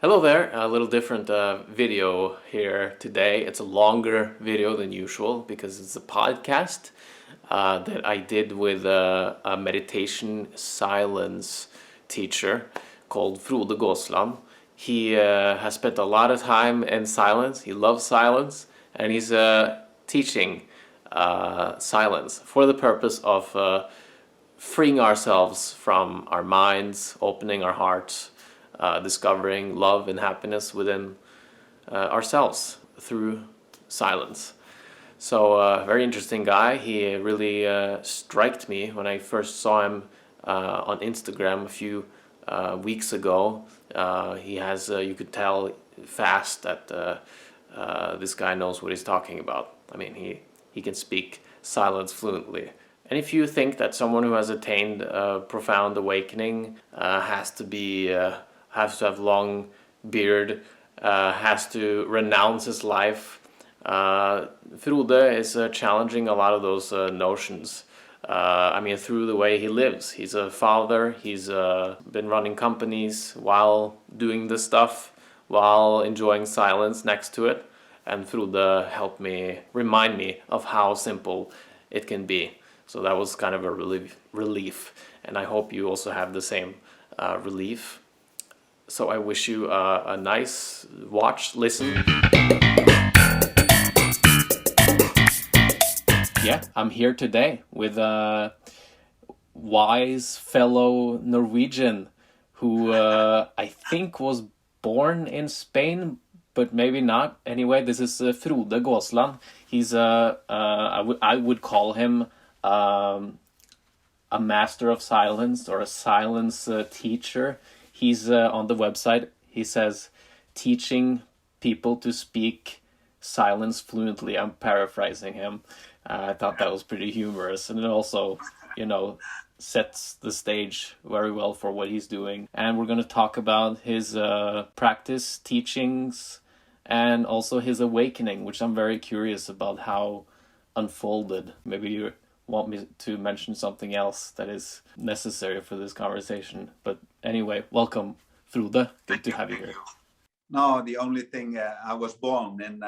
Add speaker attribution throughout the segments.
Speaker 1: Hello there, a little different video here today. It's a longer video than usual because it's a podcast that I did with a meditation silence teacher called Frode Gåsland. He has spent a lot of time in silence. He loves silence, and he's teaching silence for the purpose of freeing ourselves from our minds, opening our hearts, discovering love and happiness within ourselves through silence. So, very interesting guy. He really struck me when I first saw him on Instagram a few weeks ago. He has, you could tell fast that this guy knows what he's talking about. I mean, he can speak silence fluently. And if you think that someone who has attained a profound awakening has to have long beard, has to renounce his life, Frode is challenging a lot of those notions. I mean, through the way he lives. He's a father. He's been running companies while doing this stuff, while enjoying silence next to it. And Frode helped me remind me of how simple it can be. So that was kind of a relief. And I hope you also have the same relief. So I wish you a nice listen. Yeah, I'm here today with a wise fellow Norwegian who I think was born in Spain, but maybe not. Anyway, this is Frode Gåsland. He's I would call him a master of silence or a silence teacher. He's on the website. He says teaching people to speak silence fluently. I'm paraphrasing him. I thought that was pretty humorous, and it also, sets the stage very well for what he's doing. And we're going to talk about his practice, teachings, and also his awakening, which I'm very curious about how unfolded. Maybe you want me to mention something else that is necessary for this conversation. But anyway, welcome, Frode. Good to have you here.
Speaker 2: No, the only thing, I was born in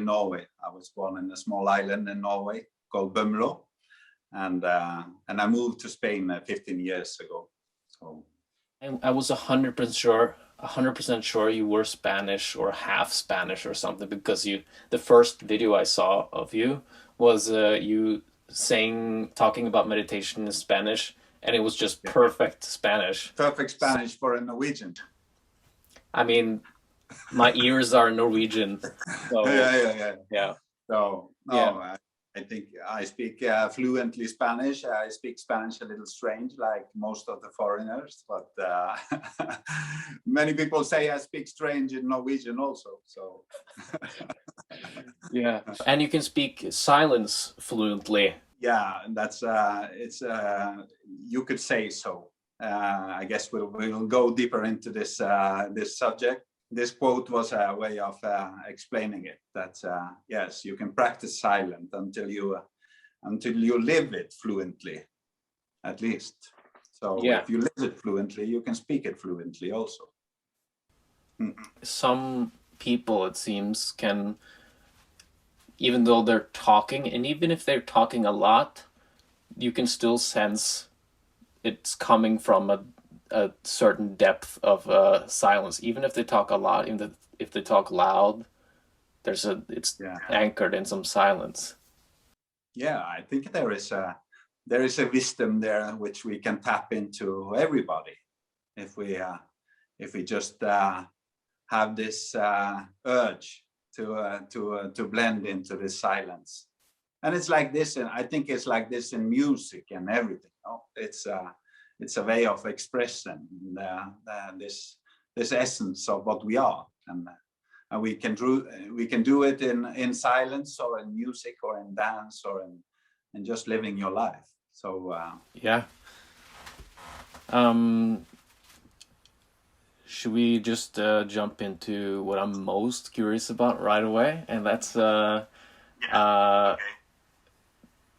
Speaker 2: Norway. I was born in a small island in Norway called Bømlo, and I moved to Spain 15 years ago. So
Speaker 1: I was 100% sure you were Spanish or half Spanish or something, because the first video I saw of you was you talking about meditation in Spanish, and it was just perfect Spanish.
Speaker 2: Perfect Spanish for a Norwegian.
Speaker 1: I mean, my ears are Norwegian. So,
Speaker 2: yeah. So no, yeah. I think I speak fluently Spanish. I speak Spanish a little strange, like most of the foreigners, but many people say I speak strange in Norwegian also. So
Speaker 1: yeah, and you can speak silence fluently.
Speaker 2: Yeah, that's you could say so. I guess we'll go deeper into this subject. This quote was a way of explaining it. That yes, you can practice silent until you live it fluently, at least. So if you live it fluently, you can speak it fluently also.
Speaker 1: Some people, it seems, can, even though they're talking, and even if they're talking a lot, you can still sense it's coming from a certain depth of silence. Even if they talk a lot, even if they talk loud, it's anchored in some silence.
Speaker 2: Yeah, I think there is a wisdom there which we can tap into, everybody, if we just have this urge to blend into this silence. And it's like this, and I think it's like this in music and everything. It's a way of expressing this essence of what we are, and we can do it in silence, or in music, or in dance, or in just living your life. So
Speaker 1: yeah. Should we just jump into what I'm most curious about right away? And that's okay.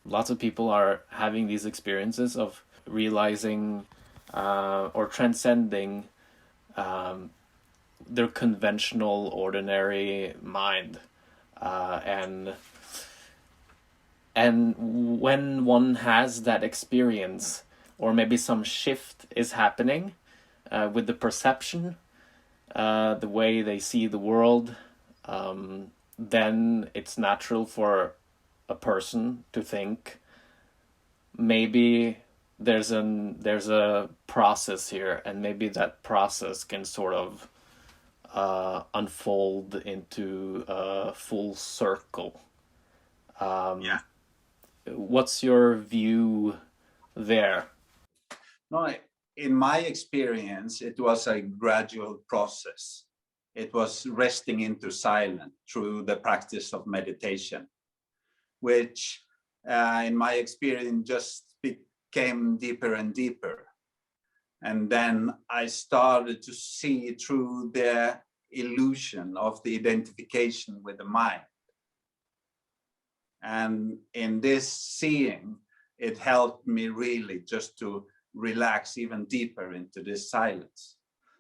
Speaker 1: Lots of people are having these experiences of realizing or transcending their conventional, ordinary mind, and when one has that experience, or maybe some shift is happening with the perception, the way they see the world, then it's natural for a person to think maybe there's a process here, and maybe that process can sort of unfold into a full circle.
Speaker 2: Yeah.
Speaker 1: What's your view there?
Speaker 2: No, in my experience, it was a gradual process. It was resting into silence through the practice of meditation, which in my experience just became deeper and deeper. And then I started to see through the illusion of the identification with the mind. And in this seeing, it helped me really just to relax even deeper into this silence.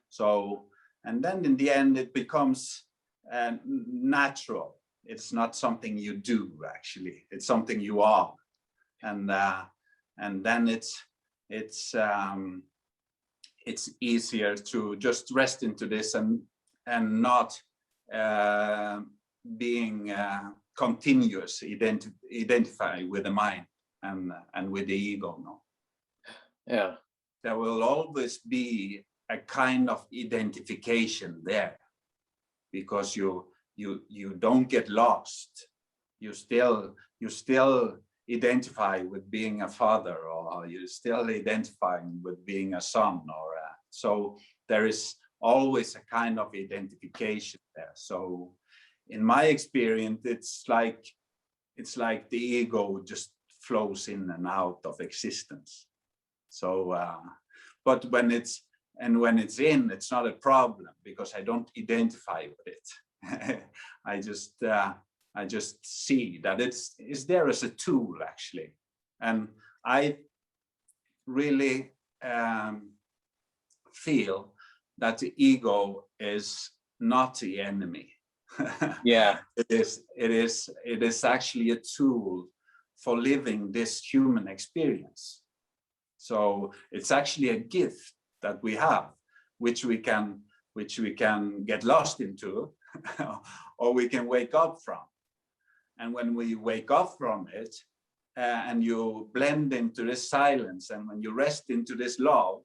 Speaker 2: So, and then in the end, it becomes natural. It's not something you do, actually. It's something you are. And then it's easier to just rest into this and not being continuous, identify with the mind and with the ego. No.
Speaker 1: Yeah.
Speaker 2: There will always be a kind of identification there, because you don't get lost. You still identify with being a father, or you still identifying with being a son, or so there is always a kind of identification there. So in my experience, it's like the ego just flows in and out of existence. So but when it's in, it's not a problem, because I don't identify with it. I just see that it's there as a tool, actually. And I really feel that the ego is not the enemy.
Speaker 1: Yeah.
Speaker 2: It is actually a tool for living this human experience. So it's actually a gift that we have, which we can get lost into, or we can wake up from. And when we wake up from it, and you blend into this silence, and when you rest into this love,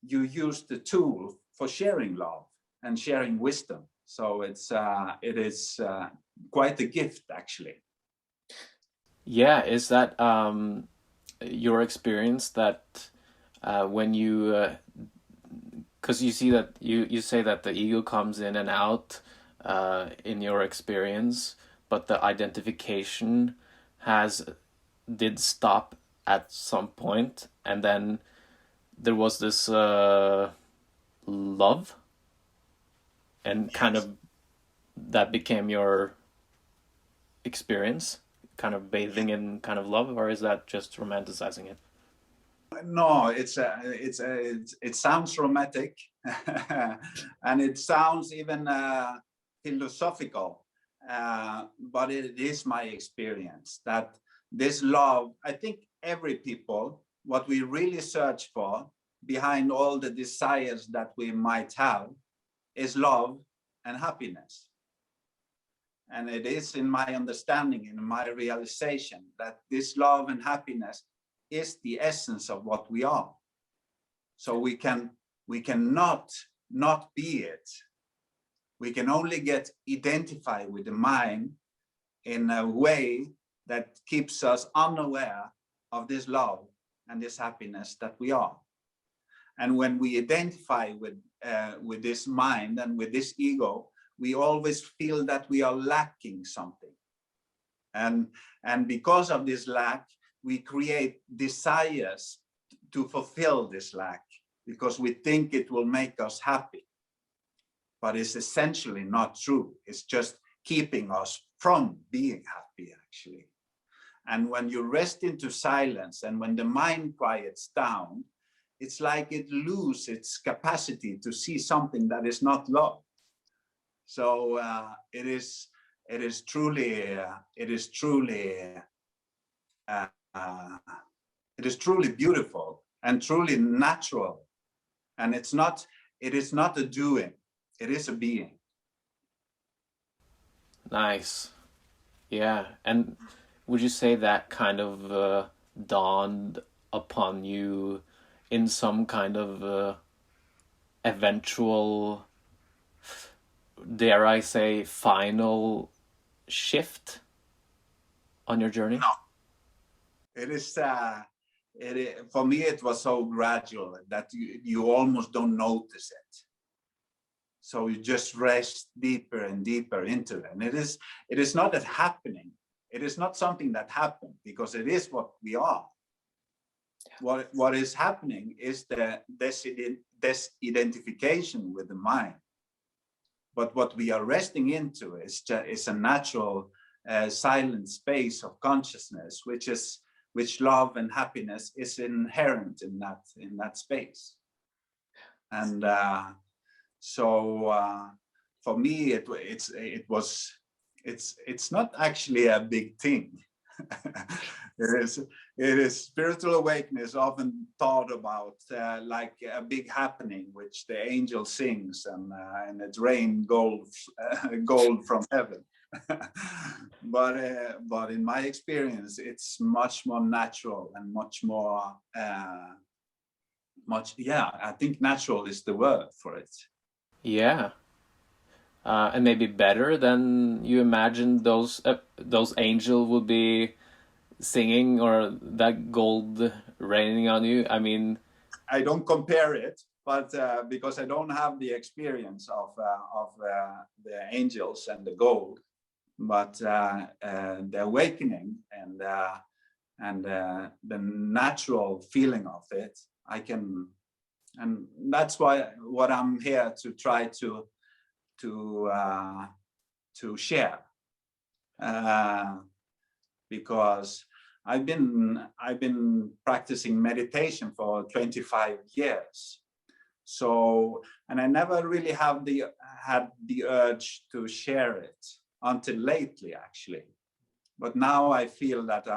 Speaker 2: you use the tool for sharing love and sharing wisdom. So it is quite a gift, actually.
Speaker 1: Yeah, is that your experience that when you, because you see that you say that the ego comes in and out in your experience, but the identification did stop at some point, and then there was this love, and kind of that became your experience, kind of bathing in kind of love, or is that just romanticizing it?
Speaker 2: No, it sounds romantic, and it sounds even philosophical, but it is my experience that this love, I think every people, what we really search for behind all the desires that we might have is love and happiness. And it is in my understanding, in my realization, that this love and happiness is the essence of what we are. So we cannot not be it. We can only get identified with the mind in a way that keeps us unaware of this love and this happiness that we are. And when we identify with this mind and with this ego, we always feel that we are lacking something. And because of this lack, we create desires to fulfill this lack, because we think it will make us happy. But it's essentially not true. It's just keeping us from being happy, actually. And when you rest into silence, and when the mind quiets down, it's like it loses its capacity to see something that is not love. So it is truly uh, uh, it is truly beautiful and truly natural, and it is not a doing, it is a being.
Speaker 1: Nice. Yeah. And would you say that kind of dawned upon you in some kind of eventual, dare I say, final shift on your journey?
Speaker 2: No, it is. For me, it was so gradual that you almost don't notice it. So you just rest deeper and deeper into it, and it is not that happening. It is not something that happened, because it is what we are. What is happening is the disidentification with the mind. But what we are resting into is a natural silent space of consciousness, which love and happiness is inherent in that space. And so for me, it's not actually a big thing. It is spiritual awakening is often thought about like a big happening, which the angel sings and it rains gold from heaven. But in my experience, it's much more natural and much more I think natural is the word for it.
Speaker 1: Yeah. And maybe better than you imagined those angels would be singing, or that gold raining on you. I mean,
Speaker 2: I don't compare it, but because I don't have the experience of the angels and the gold, but the awakening and the natural feeling of it, I can, and that's what I'm here to try to share, because I've been practicing meditation for 25 years. So, and I never really had the urge to share it until lately, actually. But now I feel that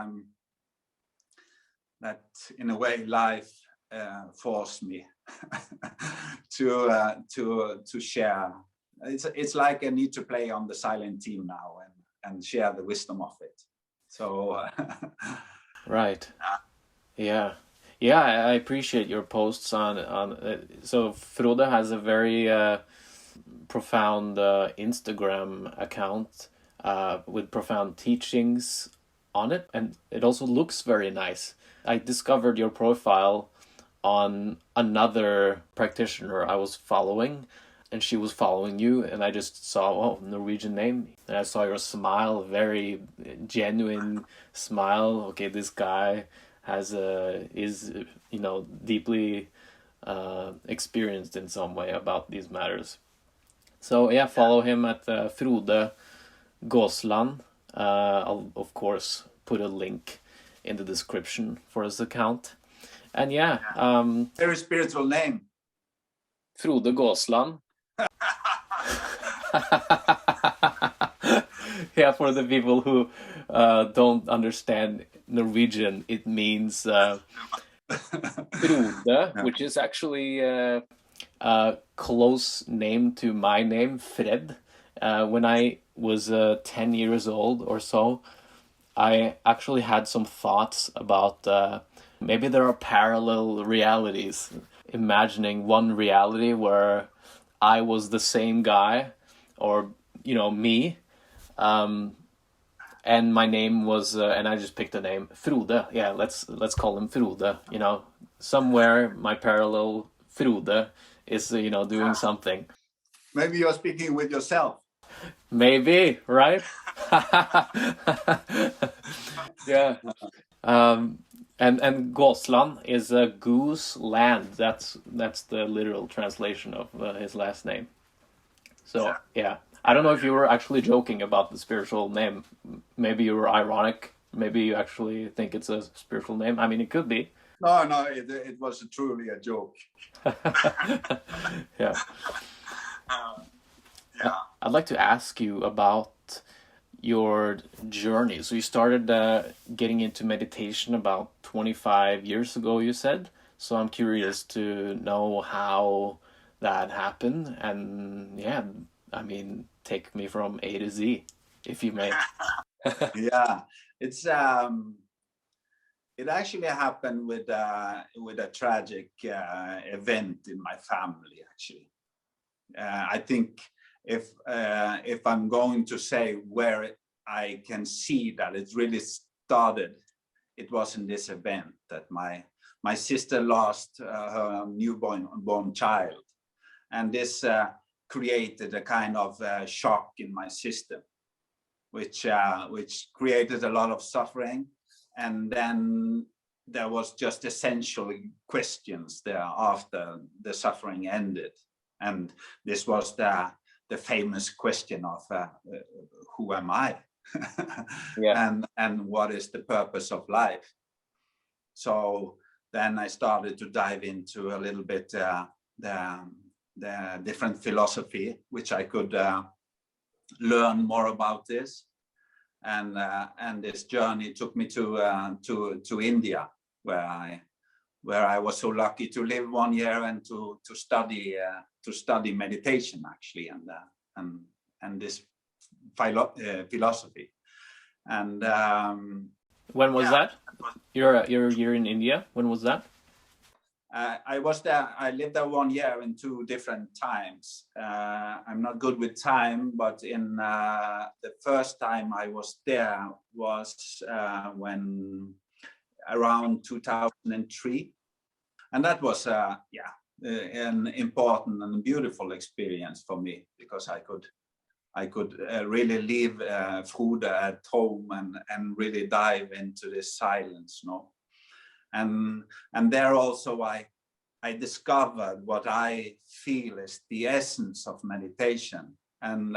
Speaker 2: in a way life forced me to share. It's like I need to play on the silent team now and share the wisdom of it. So
Speaker 1: right. Yeah. Yeah, I appreciate your posts on so Frode has a very profound Instagram account with profound teachings on it, and it also looks very nice. I discovered your profile on another practitioner I was following, and she was following you, and I just saw, oh, Norwegian name, and I saw your smile, very genuine smile. Okay, this guy is deeply experienced in some way about these matters. So yeah, follow him at Frode Gåsland. I'll of course put a link in the description for his account. And yeah,
Speaker 2: very spiritual name,
Speaker 1: Frode Gåsland. Yeah, for the people who don't understand Norwegian, it means Frode, which is actually a close name to my name, Fred. When I was 10 years old or so, I actually had some thoughts about maybe there are parallel realities, imagining one reality where I was the same guy, or me, and my name was and I just picked a name, Frode. Yeah, let's call him Frode. Somewhere my parallel Frode is doing something.
Speaker 2: Maybe you're speaking with yourself.
Speaker 1: Maybe, right? Yeah. And Gåsland is a goose land. That's the literal translation of his last name. So yeah, I don't know if you were actually joking about the spiritual name. Maybe you were ironic. Maybe you actually think it's a spiritual name. I mean, it could be.
Speaker 2: No, it was truly a joke.
Speaker 1: Yeah.
Speaker 2: Yeah.
Speaker 1: I'd like to ask you about your journey. So you started getting into meditation about 25 years ago, you said. So I'm curious to know how that happened. And yeah, I mean, take me from A to Z, if you may.
Speaker 2: Yeah, it's it actually happened with a tragic event in my family. Actually, I think if I'm going to say where I can see that it really started, it was in this event that my sister lost her newborn child, and this created a kind of shock in my system, which created a lot of suffering. And then there was just essential questions there after the suffering ended, and this was the famous question of who am I?
Speaker 1: Yeah.
Speaker 2: And what is the purpose of life? So then I started to dive into a little bit the different philosophy, which I could learn more about this. And this journey took me to India, where I was so lucky to live 1 year and to study meditation, actually, and this philosophy. And
Speaker 1: When was that? You're in India. When was that?
Speaker 2: I was there. I lived there 1 year in 2 different times. I'm not good with time, but in the first time I was there was when around 2003, and that was an important and beautiful experience for me, because I could really leave Frode at home and really dive into this silence, and there also I discovered what I feel is the essence of meditation, and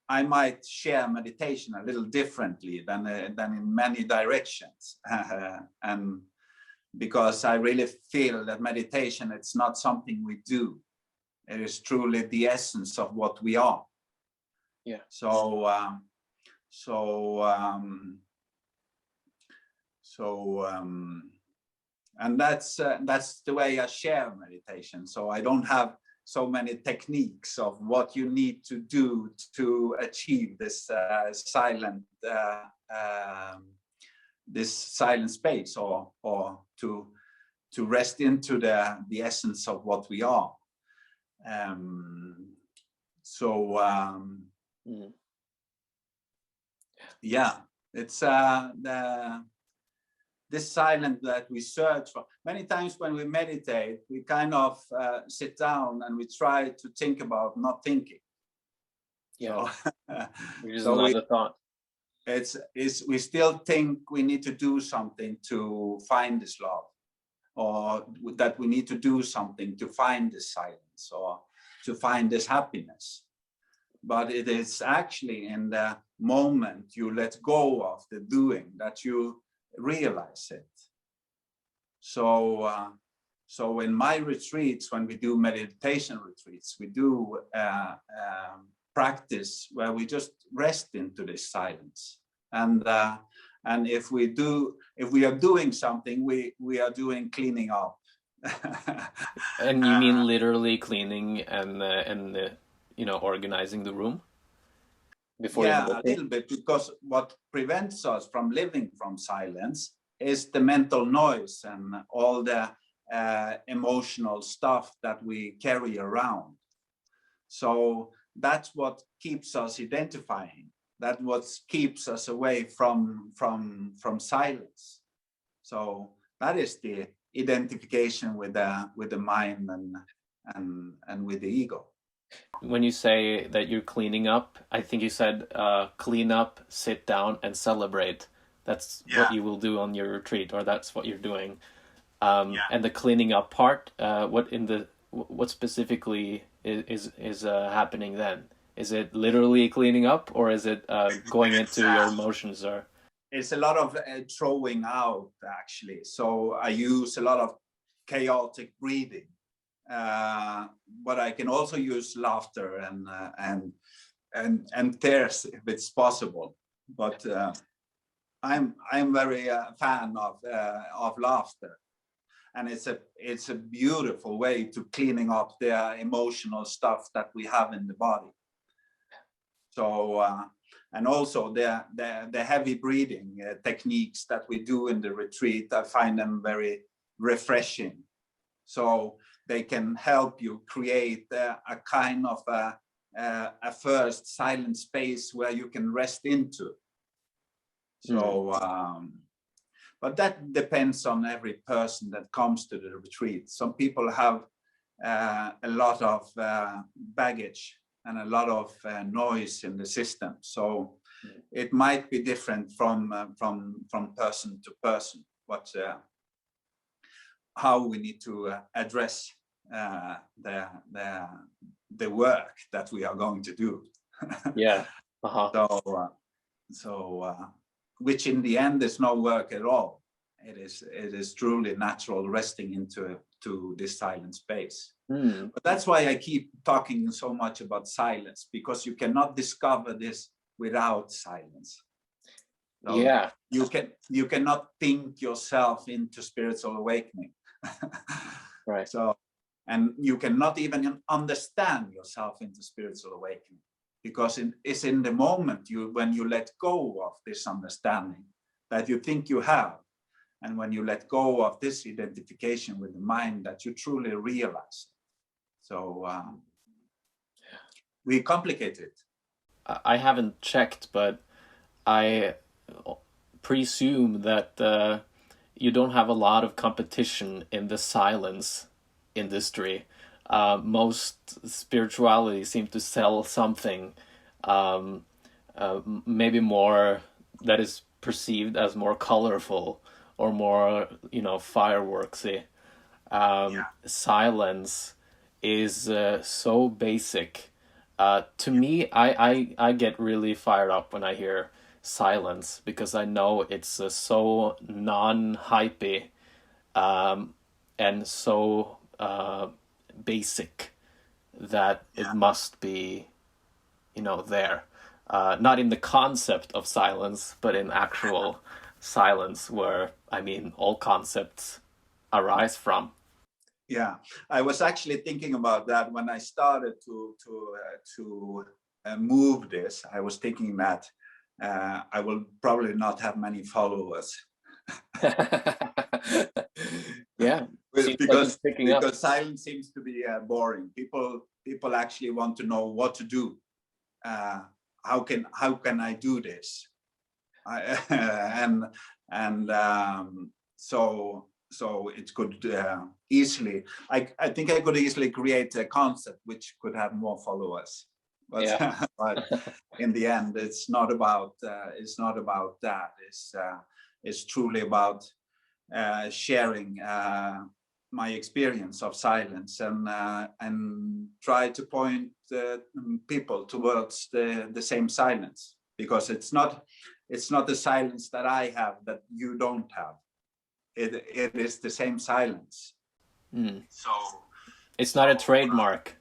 Speaker 2: I might share meditation a little differently than in many directions, and because I really feel that meditation, it's not something we do; it is truly the essence of what we are.
Speaker 1: Yeah.
Speaker 2: And that's the way I share meditation. So I don't have so many techniques of what you need to do to achieve this silent space, or to rest into the essence of what we are. Yeah, it's this silence that we search for. Many times when we meditate, we kind of sit down and we try to think about not thinking.
Speaker 1: Yeah.
Speaker 2: So,
Speaker 1: Which is another thought.
Speaker 2: We still think we need to do something to find this love, or that we need to do something to find this silence, or to find this happiness. But it is actually in the moment you let go of the doing that you realize it. So in my retreats, when we do meditation retreats, we do practice where we just rest into this silence, and if we are doing something, we are doing cleaning up.
Speaker 1: And you mean literally cleaning and organizing the room before
Speaker 2: Yeah,
Speaker 1: you
Speaker 2: a little bit, because what prevents us from living from silence is the mental noise and all the emotional stuff that we carry around. So that's what keeps us identifying. That's what keeps us away from silence. So that is the identification with the mind and with the ego.
Speaker 1: When you say that you're cleaning up, I think you said clean up, sit down, and celebrate. That's what you will do on your retreat, or that's what you're doing. And the cleaning up part, what specifically is happening then? Is it literally cleaning up, or is it going into your emotions? Or
Speaker 2: it's a lot of throwing out, actually. So I use a lot of chaotic breathing. but I can also use laughter and tears if it's possible. But I'm very fan of laughter, and it's a beautiful way to cleaning up the emotional stuff that we have in the body. So and also the heavy breathing techniques that we do in the retreat, I find them very refreshing. So they can help you create a kind of a first silent space where you can rest into. So, but that depends on every person that comes to the retreat. Some people have a lot of baggage and a lot of noise in the system. So it might be different from person to person. What how we need to address the work that we are going to do.
Speaker 1: Yeah.
Speaker 2: So which in the end is no work at all. It is truly natural resting into this silent space. But that's why I keep talking so much about silence, because you cannot discover this without silence. So
Speaker 1: yeah.
Speaker 2: You cannot think yourself into spiritual awakening.
Speaker 1: Right.
Speaker 2: So, and you cannot even understand yourself into spiritual awakening, because it's in the moment when you let go of this understanding that you think you have, and when you let go of this identification with the mind, that you truly realize. So we complicate it.
Speaker 1: I haven't checked, but I presume that you don't have a lot of competition in the silence industry. Most spirituality seem to sell something maybe more that is perceived as more colorful or more, fireworksy. Silence is so basic. To me, I get really fired up when I hear silence, because I know it's so non-hypey and so basic that it must be, there. Not in the concept of silence, but in actual silence, where, all concepts arise from.
Speaker 2: Yeah, I was actually thinking about that when I started to move this. I was thinking that I will probably not have many followers.
Speaker 1: Yeah,
Speaker 2: because silence seems to be boring. People actually want to know what to do. How can I do this? So it could easily. I think I could easily create a concept which could have more followers. But,
Speaker 1: yeah.
Speaker 2: but in the end, it's not about that. It's truly about sharing my experience of silence and try to point people towards the same silence, because it's not the silence that I have that you don't have. It is the same silence. So
Speaker 1: it's not a trademark.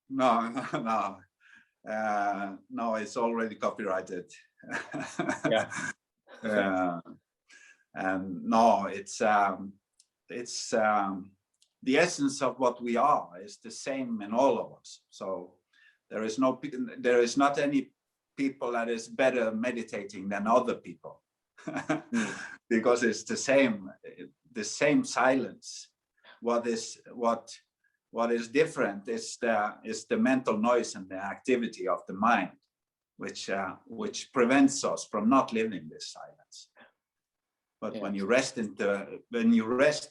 Speaker 2: No, it's already copyrighted.
Speaker 1: Yeah.
Speaker 2: And no, it's the essence of what we are is the same in all of us. So there is not any people that is better meditating than other people. Because it's the same silence. What is different is the mental noise and the activity of the mind, which prevents us from not living this silence. But when you rest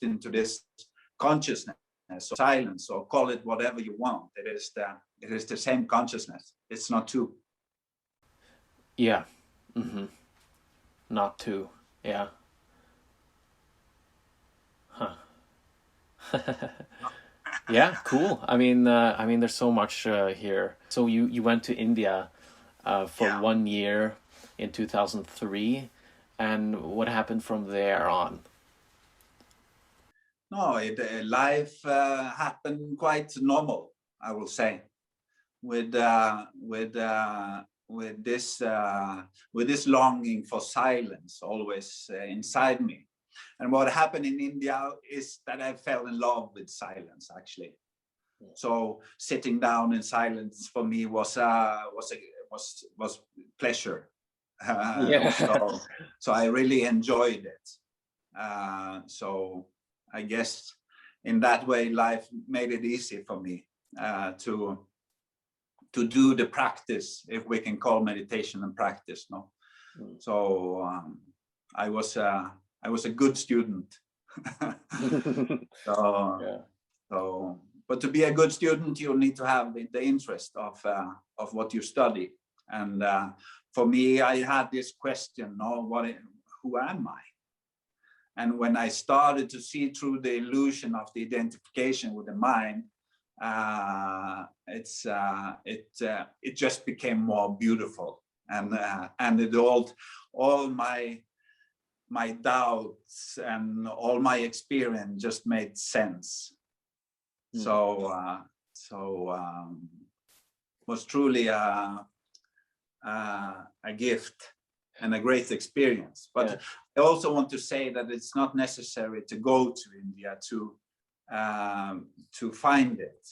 Speaker 2: into this consciousness or silence, or call it whatever you want, it is the same consciousness. It's not two.
Speaker 1: Yeah. Not two. Yeah. Huh. Yeah, cool. There's so much here. So you went to India for 1 year in 2003, and what happened from there on?
Speaker 2: No, life happened quite normal, I will say, with this longing for silence always inside me. And what happened in India is that I fell in love with silence, actually. So sitting down in silence for me was pleasure. So I really enjoyed it. So I guess in that way, life made it easy for me to do the practice, if we can call meditation and practice. No, so I was a good student. So, but to be a good student, you need to have the interest of what you study. And for me, I had this question: who am I? And when I started to see through the illusion of the identification with the mind, it just became more beautiful, and it all my doubts and all my experience just made sense. So was truly a gift and a great experience. But I also want to say that it's not necessary to go to India to find it.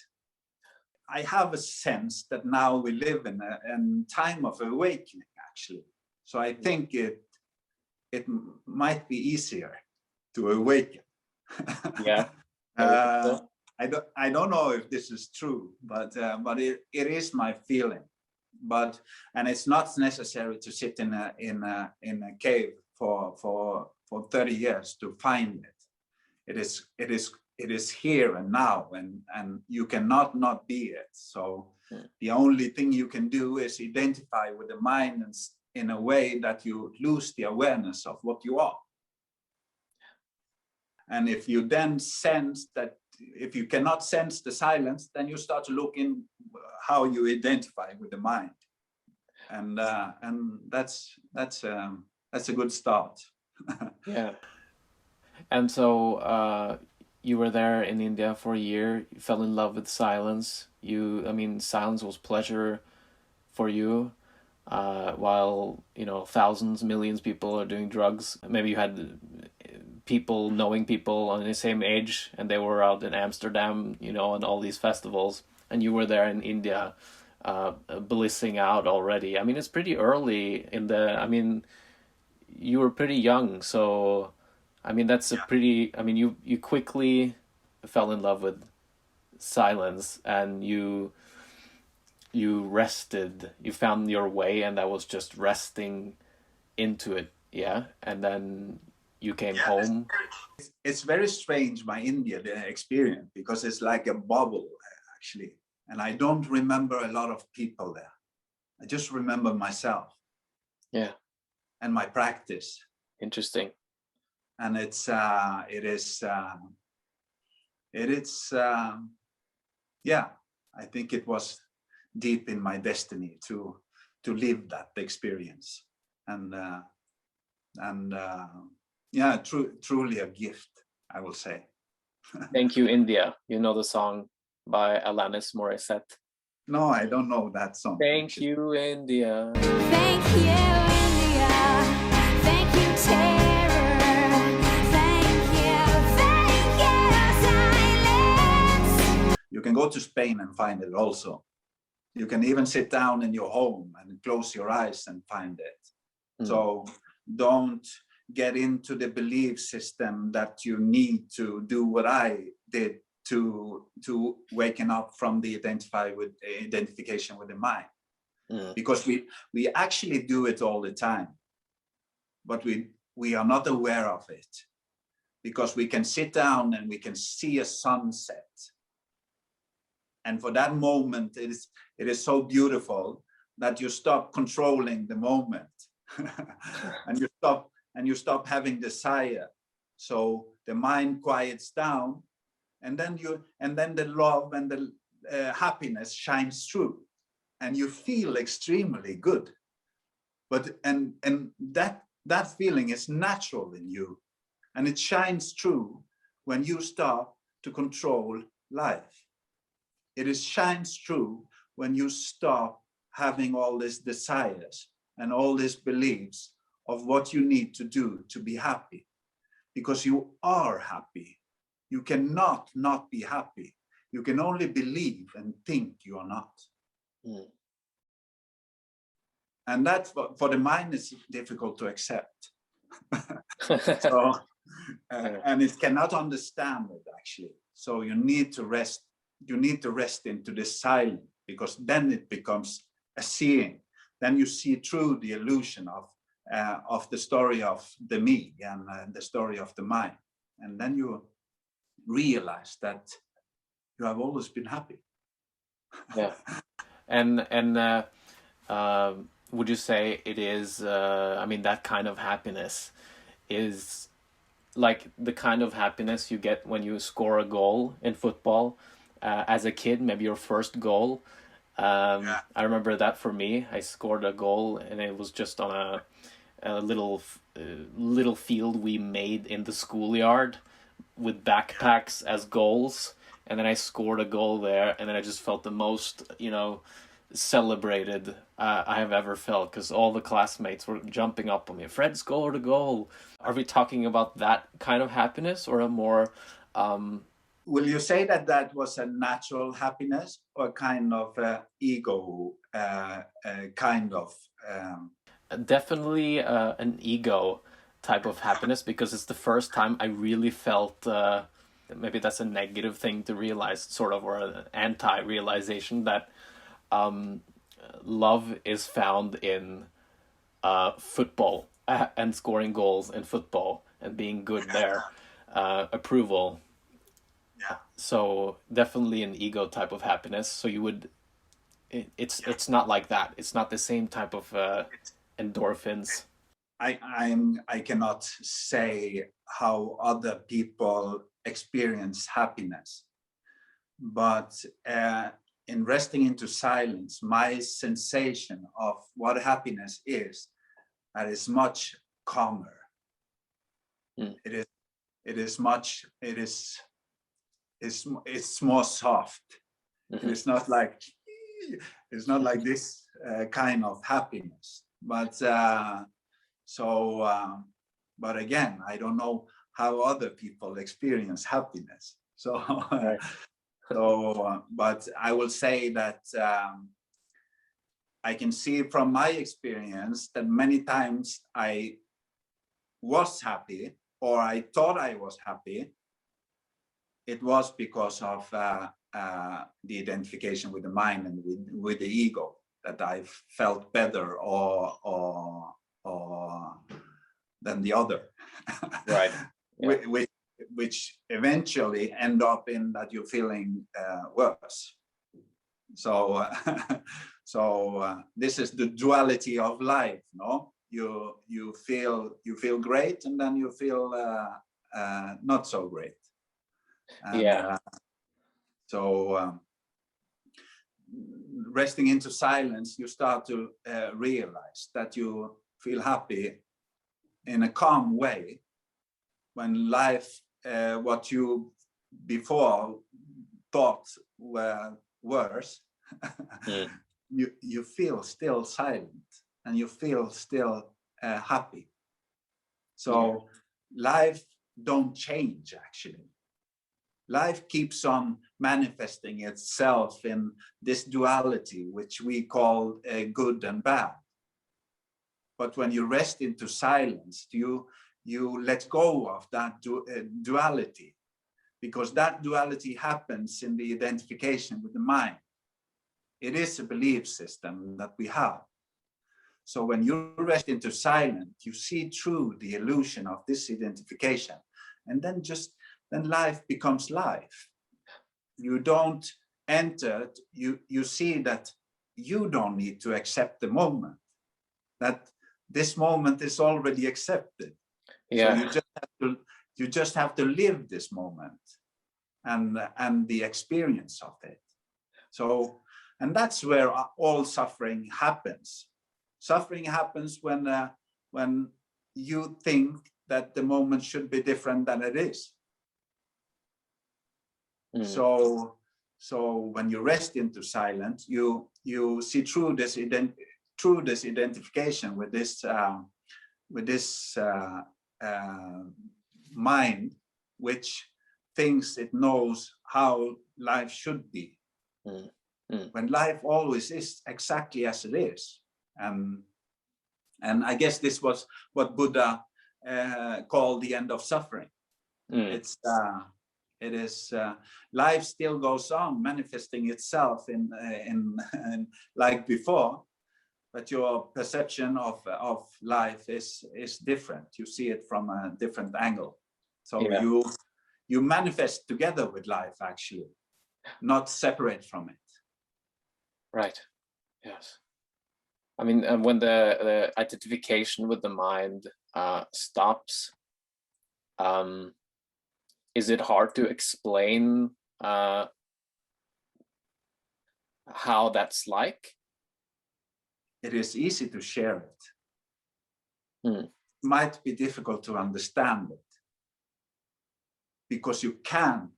Speaker 2: I have a sense that now we live in a time of awakening, actually. So I think it might be easier to awaken. I don't know if this is true, but it is my feeling. And it's not necessary to sit in a cave for 30 years to find it. It is here and now, and you cannot not be it. So the only thing you can do is identify with the mind in a way that you lose the awareness of what you are. And if you then sense that, if you cannot sense the silence, then you start to look in how you identify with the mind, and that's a good start.
Speaker 1: Yeah. And so you were there in India for a year. You fell in love with silence. Silence was pleasure for you, while thousands, millions of people are doing drugs. Maybe you had knowing people on the same age, and they were out in Amsterdam, and all these festivals, and you were there in India, blissing out already. It's pretty early in the. You were pretty young, so that's a pretty. You quickly fell in love with silence, and you rested. You found your way, and that was just resting into it. Yeah, and then you came home.
Speaker 2: It's very strange, my India experience, because it's like a bubble, actually. And I don't remember a lot of people there. I just remember myself.
Speaker 1: Yeah.
Speaker 2: And my practice.
Speaker 1: Interesting.
Speaker 2: And it is I think it was deep in my destiny to live that experience. And truly a gift, I will say.
Speaker 1: Thank you, India. You know the song by Alanis Morissette?
Speaker 2: No, I don't know that song.
Speaker 1: Thank you, India.
Speaker 3: Thank you, India. Thank you, terror. Thank you, silence.
Speaker 2: You can go to Spain and find it also. You can even sit down in your home and close your eyes and find it. So don't get into the belief system that you need to do what I did to waken up from the identification with the mind. Because we actually do it all the time, but we are not aware of it, because we can sit down and we can see a sunset, and for that moment it is so beautiful that you stop controlling the moment. and you stop having desire, so the mind quiets down, and then the love and the happiness shines through, and you feel extremely good. But and that feeling is natural in you, and it shines through when you stop to control life. It shines through when you stop having all these desires and all these beliefs of what you need to do to be happy, because you are happy. You cannot not be happy. You can only believe and think you are not. And that for the mind is difficult to accept. So, and it cannot understand it actually. So you need to rest. You need to rest into the silence, because then it becomes a seeing. Then you see through the illusion of the story of the me and the story of the mind, and then you realize that you have always been happy.
Speaker 1: Yeah. And would you say it is? I mean, that kind of happiness is like the kind of happiness you get when you score a goal in football as a kid, maybe your first goal. I remember that for me. I scored a goal, and it was just on a little field we made in the schoolyard with backpacks as goals, and then I scored a goal there, and then I just felt the most, celebrated I have ever felt, because all the classmates were jumping up on me. Fred scored a goal. Are we talking about that kind of happiness, or a more
Speaker 2: Will you say that that was a natural happiness, or kind of ego kind of
Speaker 1: definitely an ego type of happiness, because it's the first time I really felt, maybe that's a negative thing to realize, sort of, or an anti-realization, that love is found in football and scoring goals in football and being good there, approval.
Speaker 2: Yeah.
Speaker 1: So definitely an ego type of happiness. So you would, it's not like that. It's not the same type of endorphins.
Speaker 2: I cannot say how other people experience happiness, but in resting into silence, my sensation of what happiness is, that is much calmer. It is it's more soft. It's not like this kind of happiness, but but again, I don't know how other people experience happiness. So, but I will say that I can see from my experience that many times I was happy, or I thought I was happy. It was because of the identification with the mind and with the ego, that I felt better or than the other.
Speaker 1: Right. Yeah.
Speaker 2: Which eventually end up in that you're feeling worse. So this is the duality of life, no? You feel great, and then you feel not so great. And, resting into silence, you start to realize that you feel happy in a calm way, when life, what you before thought were worse, you feel still silent, and you feel still happy. So life don't change, actually. Life keeps on manifesting itself in this duality, which we call good and bad. But when you rest into silence, you let go of that duality, because that duality happens in the identification with the mind. It is a belief system that we have. So when you rest into silence, you see through the illusion of this identification, and then life becomes life. You don't enter, you see that you don't need to accept the moment, that this moment is already accepted.
Speaker 1: Yeah.
Speaker 2: So you just have to live this moment and the experience of it. So, and that's where all suffering happens. Suffering happens when you think that the moment should be different than it is. So when you rest into silence, you see through this identification with this mind, which thinks it knows how life should be, when life always is exactly as it is. And I guess this was what Buddha called the end of suffering. It is life still goes on, manifesting itself in like before, but your perception of life is different. You see it from a different angle. So you manifest together with life, actually, not separate from it.
Speaker 1: Right. Yes. I mean, when the identification with the mind stops, is it hard to explain how that's like?
Speaker 2: It is easy to share it. It might be difficult to understand it, because you can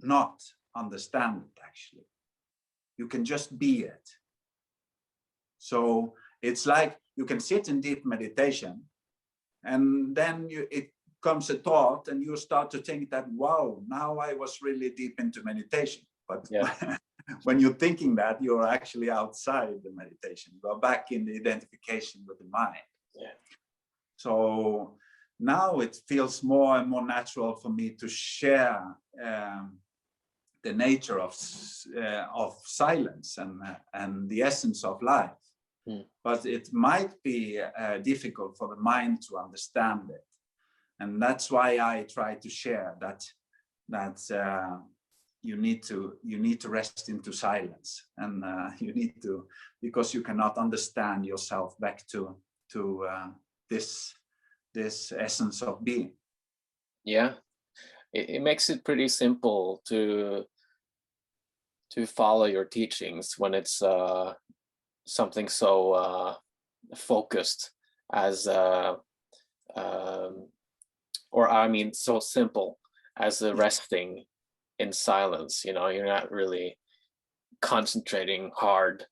Speaker 2: not understand it, actually. You can just be it. So it's like you can sit in deep meditation, and then it comes a thought, and you start to think that, wow, now I was really deep into meditation. But when you're thinking that, you're actually outside the meditation. You're back in the identification with the mind. So now it feels more and more natural for me to share the nature of silence and the essence of life. But it might be difficult for the mind to understand it. And that's why I try to share that you need to rest into silence, and you need to, because you cannot understand yourself back to this essence of being.
Speaker 1: Yeah, it makes it pretty simple to follow your teachings when it's something so focused as or I mean so simple as resting in silence. You know, you're not really concentrating hard.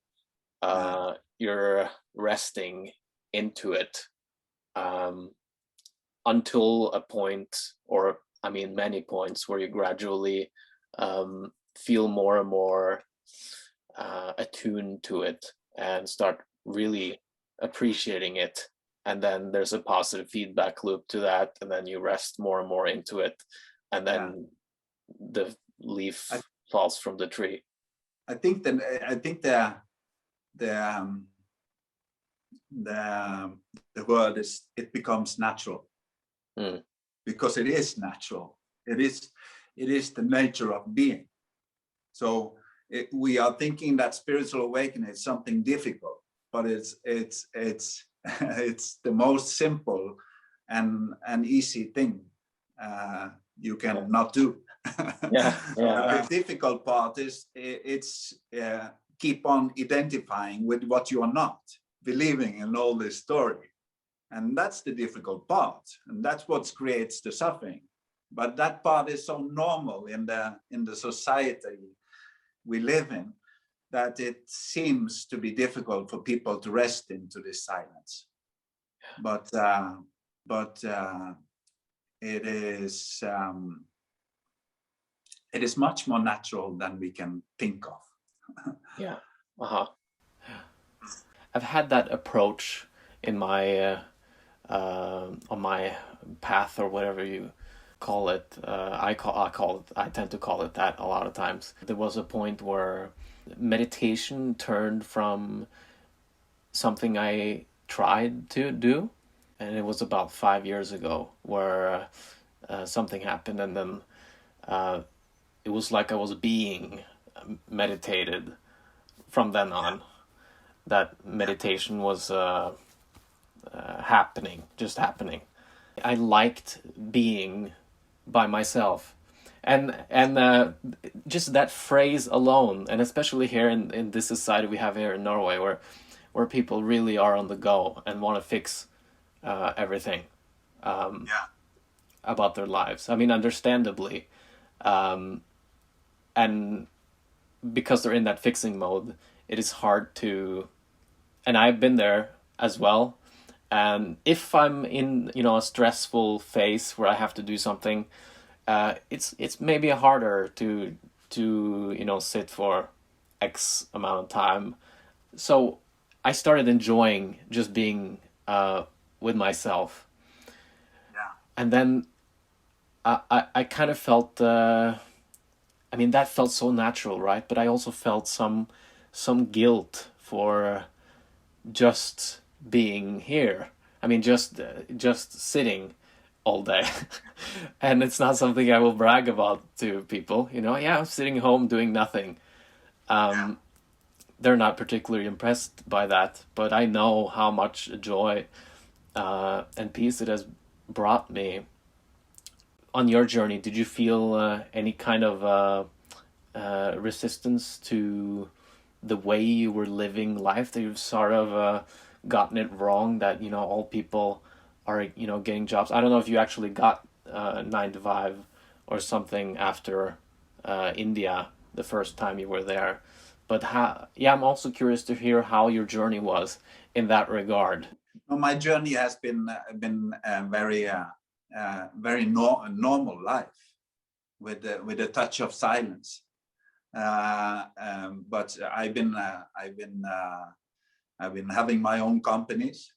Speaker 1: You're resting into it until a point, or I mean many points, where you gradually feel more and more attuned to it and start really appreciating it. And then there's a positive feedback loop to that, and then you rest more and more into it, and then the leaf falls from the tree.
Speaker 2: I think the word is, it becomes natural, because it is natural. It is the nature of being. So we are thinking that spiritual awakening is something difficult, but it's it's the most simple and easy thing you can not do. The difficult part is it's keep on identifying with what you are not, believing in all this story, and that's the difficult part, and that's what creates the suffering. But that part is so normal in the society we live in, that it seems to be difficult for people to rest into this silence. But it is much more natural than we can think of.
Speaker 1: I've had that approach in my on my path, or whatever you call it. I tend to call it that a lot of times. There was a point where meditation turned from something I tried to do, and it was about 5 years ago, where something happened, and then it was like I was being meditated from then on. That meditation was just happening. I liked being by myself, and just that phrase alone, and especially here in this society we have here in Norway, where people really are on the go and want to fix everything about their lives. I mean, understandably, and because they're in that fixing mode, it is hard to, and I've been there as well. And if I'm in, you know, a stressful phase where I have to do something, it's maybe harder to you know, sit for X amount of time. So I started enjoying just being with myself,
Speaker 2: Yeah.
Speaker 1: and then I kind of felt. I mean, that felt so natural, right? But I also felt some guilt for just being here. I mean, just sitting all day, and it's not something I will brag about to people. You know, yeah, I'm sitting home doing nothing.
Speaker 2: Yeah.
Speaker 1: They're not particularly impressed by that, but I know how much joy and peace it has brought me. On your journey, did you feel any kind of resistance to the way you were living life? That you've sort of gotten it wrong, that, you know, all people are, you know, getting jobs. I don't know if you actually got 9 to 5 or something after India the first time you were there, but how, yeah, I'm also curious to hear how your journey was in that regard.
Speaker 2: No, my journey has been very normal life with a touch of silence. But I've been having my own companies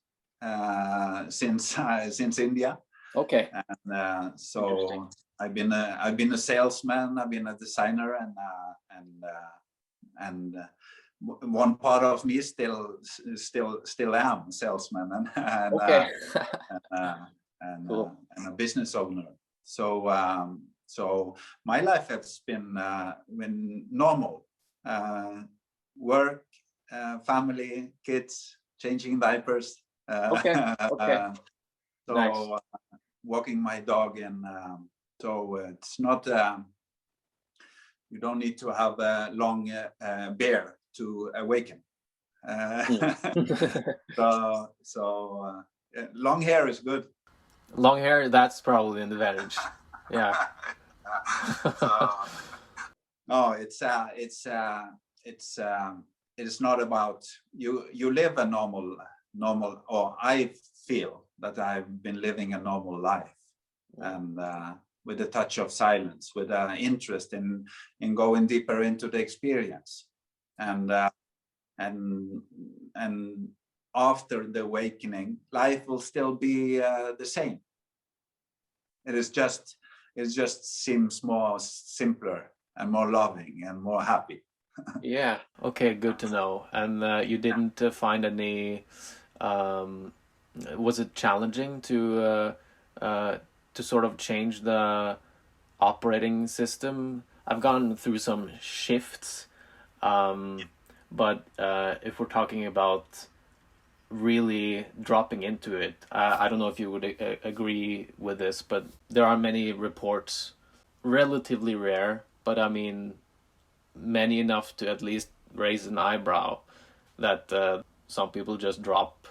Speaker 2: since India,
Speaker 1: Okay.
Speaker 2: and so I've been a salesman, I've been a designer, and one part of me still am a salesman and
Speaker 1: Okay. Cool.
Speaker 2: and a business owner. So so my life has been normal. Work, family, kids, changing diapers.
Speaker 1: Okay. Okay.
Speaker 2: So
Speaker 1: Nice.
Speaker 2: walking my dog, and so it's not. You don't need to have a long bear to awaken. So long hair is good.
Speaker 1: Long hair, that's probably an advantage. Yeah.
Speaker 2: No, it's not about you. You live a normal, or I feel that I've been living a normal life, and with a touch of silence, with an interest in going deeper into the experience, and after the awakening, life will still be the same. It just seems more simpler and more loving and more happy.
Speaker 1: Yeah. Okay, good to know. And you didn't find any, um, was it challenging to sort of change the operating system? I've gone through some shifts, um, but if we're talking about really dropping into it, I don't know if you would agree with this, but there are many reports, relatively rare, but I mean, many enough to at least raise an eyebrow, that some people just drop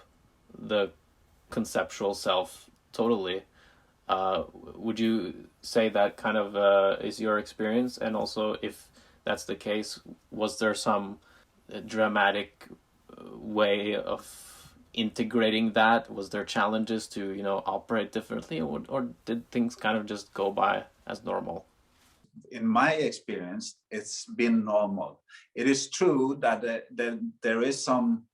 Speaker 1: the conceptual self totally. Would you say that kind of is your experience? And also, if that's the case, was there some dramatic way of integrating that? Was there challenges to, you know, operate differently, or did things kind of just go by as normal?
Speaker 2: In my experience, it's been normal. It is true that there is some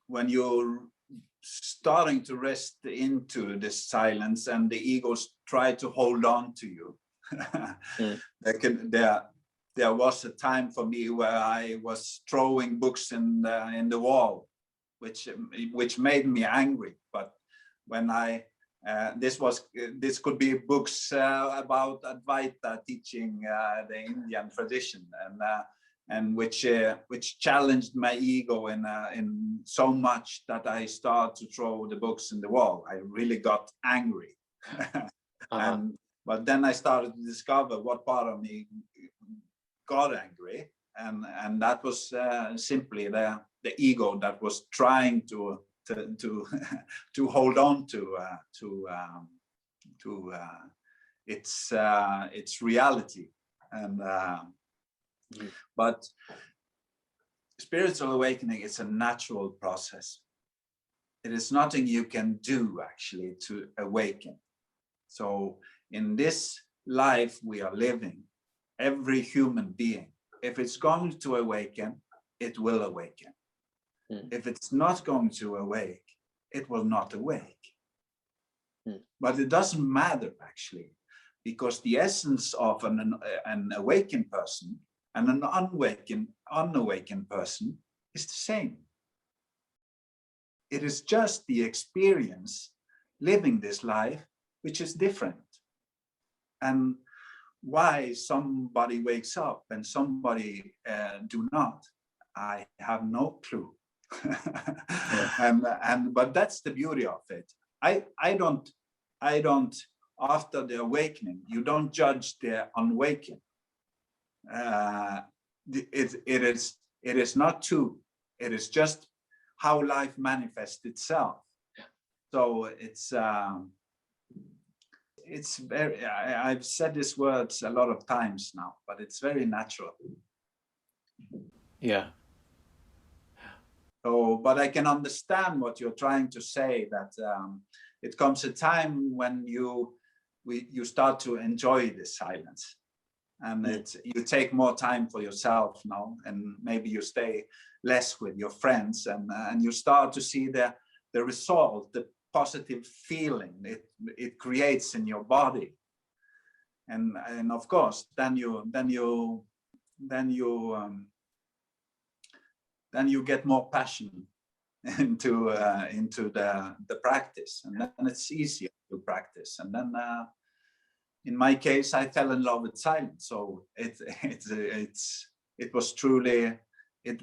Speaker 2: when you're starting to rest into this silence and the egos try to hold on to you.
Speaker 1: Mm.
Speaker 2: There was a time for me where I was throwing books in the wall, which made me angry. But when this could be books about Advaita teaching the Indian tradition, and which challenged my ego in so much that I started to throw the books in the wall. I really got angry. But then I started to discover what part of me got angry, and that was simply the ego that was trying to to hold on to its reality. And but spiritual awakening is a natural process. It is nothing you can do actually to awaken. So in this life we are living, every human being, if it's going to awaken, it will awaken. If it's not going to awake, it will not awake. But it doesn't matter actually, because the essence of an awakened person and an unawakened person is the same. It is just the experience living this life which is different. And why somebody wakes up and somebody do not, I have no clue. But that's the beauty of it. I don't after the awakening, you don't judge the unawakened. It is not two. It is just how life manifests itself. So it's very, I've said these words a lot of times now, but it's very natural.
Speaker 1: Yeah.
Speaker 2: So, but I can understand what you're trying to say, that it comes a time when you start to enjoy the silence, and you take more time for yourself now, and maybe you stay less with your friends, and you start to see the result, the positive feeling it creates in your body, and of course then you get more passion into the practice, and then it's easier to practice. And then in my case, I fell in love with silence. So it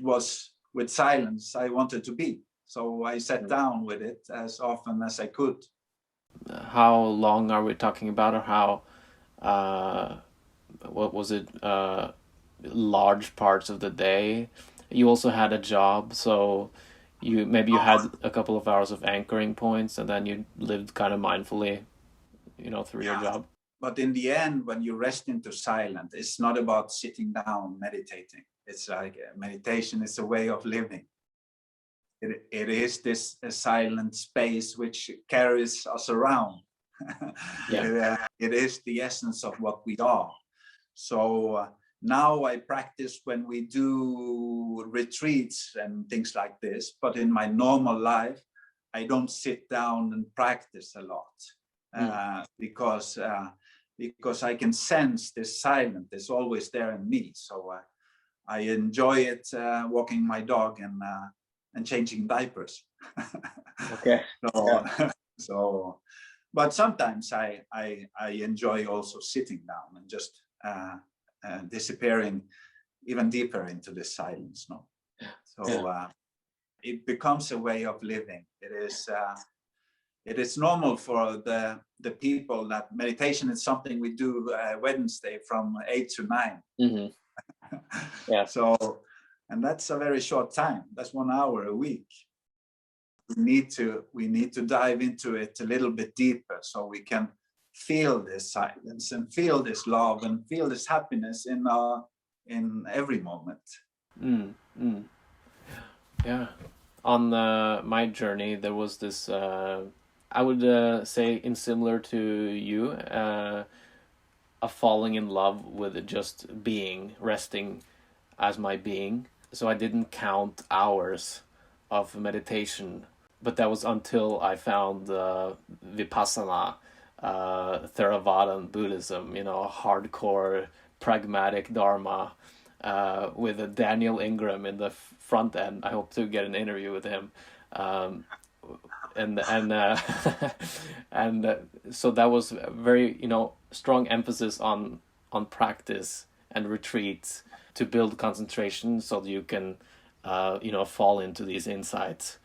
Speaker 2: was with silence I wanted to be. So I sat down with it as often as I could.
Speaker 1: How long are we talking about, or how what was it, large parts of the day? You also had a job, so you had a couple of hours of anchoring points, and then you lived kind of mindfully, through your job.
Speaker 2: But in the end, when you rest into silence, it's not about sitting down meditating. It's like meditation is a way of living. It is this silent space which carries us around. It is the essence of what we are. So now I practice when we do retreats and things like this, but in my normal life, I don't sit down and practice a lot because I can sense this silence is always there in me. So I enjoy it walking my dog and changing diapers.
Speaker 1: Okay.
Speaker 2: So, but sometimes I enjoy also sitting down and just disappearing even deeper into the silence. No, so it becomes a way of living. It is normal for the people that meditation is something we do Wednesday from 8 to 9.
Speaker 1: Mm-hmm. Yeah.
Speaker 2: So, and that's a very short time. That's 1 hour a week. We need to dive into it a little bit deeper, so we can feel this silence and feel this love and feel this happiness in every moment.
Speaker 1: Yeah. On my journey, there was this, I would say, in similar to you, a falling in love with just being, resting as my being. So I didn't count hours of meditation, but that was until I found Vipassana, Theravada Buddhism, hardcore pragmatic Dharma, with a Daniel Ingram in the front end. I hope to get an interview with him. And so that was a very, strong emphasis on practice and retreats to build concentration so that you can, fall into these insights.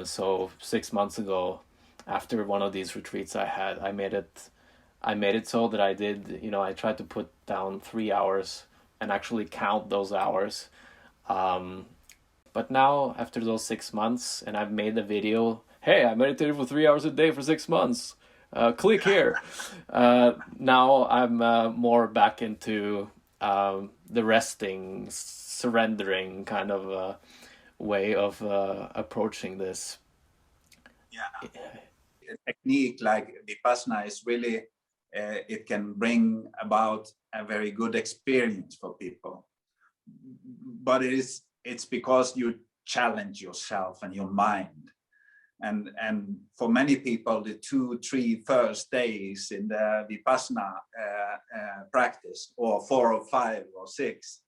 Speaker 1: So 6 months ago, after one of these retreats I made it so that I did, I tried to put down 3 hours and actually count those hours. But now, after those 6 months, and I've made the video, hey, I meditated for 3 hours a day for 6 months. Click here. Now I'm more back into the resting, surrendering kind of way of approaching this.
Speaker 2: Yeah. A technique like Vipassana is really, it can bring about a very good experience for people. But it's because you challenge yourself and your mind. And for many people, the 2-3 first days in the Vipassana practice, or 4 or 5 or 6,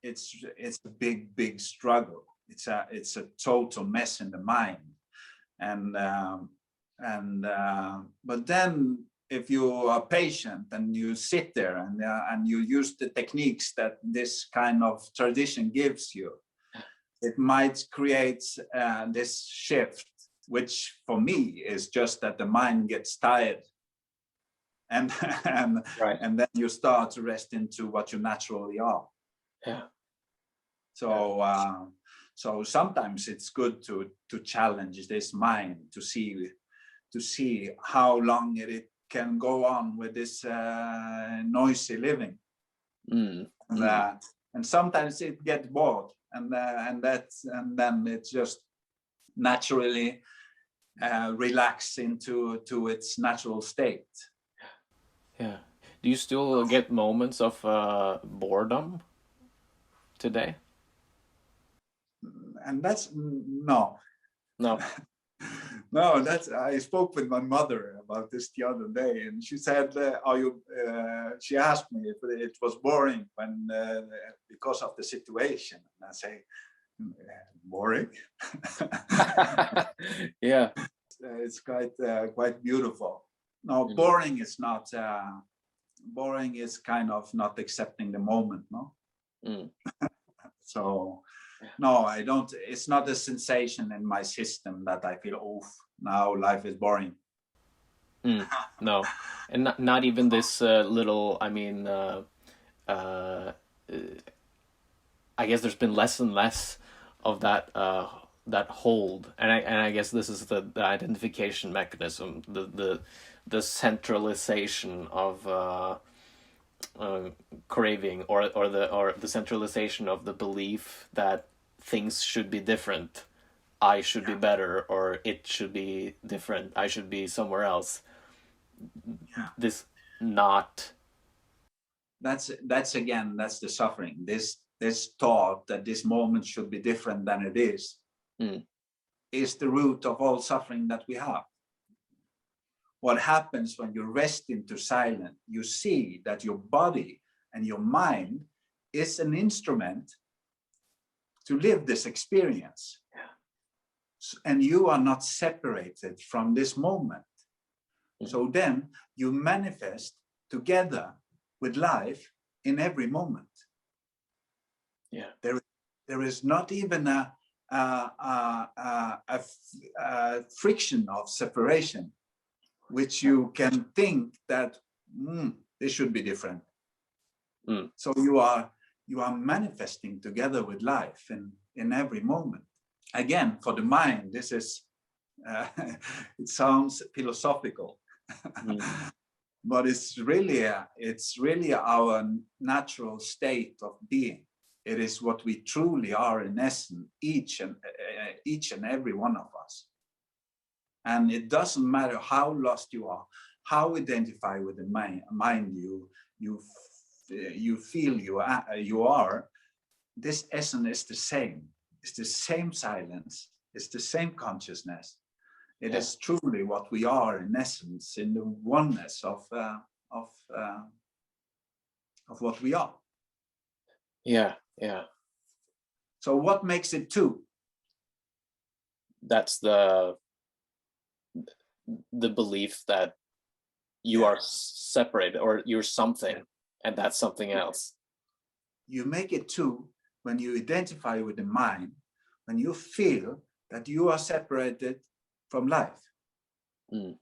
Speaker 2: it's a big struggle. It's a total mess in the mind. But then if you are patient and you sit there and you use the techniques that this kind of tradition gives you, it might create this shift, which for me is just that the mind gets tired, and
Speaker 1: Right.
Speaker 2: and then you start to rest into what you naturally are.
Speaker 1: Yeah.
Speaker 2: So sometimes it's good to challenge this mind to see how long it can go on with this noisy living. And sometimes it gets bored, and then it just naturally relax into its natural state.
Speaker 1: Yeah. Do you still get moments of boredom today?
Speaker 2: And that's no.
Speaker 1: No.
Speaker 2: No, that's, I spoke with my mother about this the other day, and she said, "Are you?" She asked me if it was boring when because of the situation, and I say, "Boring."
Speaker 1: Yeah.
Speaker 2: It's quite beautiful. No, boring is not. Boring is kind of not accepting the moment, no. So. No, I don't. It's not a sensation in my system that I feel, oh, now life is boring.
Speaker 1: No, and not even this little. I mean, I guess there's been less and less of that that hold, and I guess this is the identification mechanism, the centralization of craving, or the centralization of the belief that things should be different. I should be better, or it should be different. I should be somewhere else. This not.
Speaker 2: That's again, that's the suffering. This thought that this moment should be different than it is the root of all suffering that we have. What happens when you rest into silence, you see that your body and your mind is an instrument to live this experience. And you are not separated from this moment. So then you manifest together with life in every moment.
Speaker 1: Yeah.
Speaker 2: There is not even a friction of separation, which you can think that this should be different. So you are manifesting together with life in every moment. Again, for the mind, this is it sounds philosophical, but it's really our natural state of being. It is what we truly are in essence, each and every one of us. And it doesn't matter how lost you are, how identify with the mind you feel you are. This essence is the same. It's the same silence. It's the same consciousness. It is truly what we are in essence, in the oneness of what we are.
Speaker 1: Yeah.
Speaker 2: So what makes it two?
Speaker 1: That's the belief that you are separated, or you're something, and that's something else.
Speaker 2: You make it two when you identify with the mind, when you feel that you are separated from life. And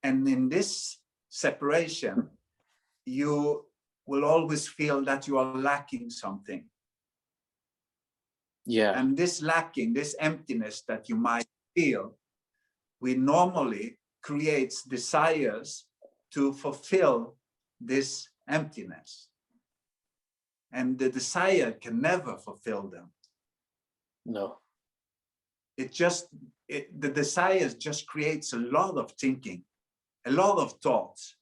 Speaker 2: in this separation, you will always feel that you are lacking something.
Speaker 1: Yeah.
Speaker 2: And this lacking, this emptiness that you might feel, we normally creates desires to fulfill this emptiness. And the desire can never fulfill them.
Speaker 1: No.
Speaker 2: The desire just creates a lot of thinking, a lot of thoughts.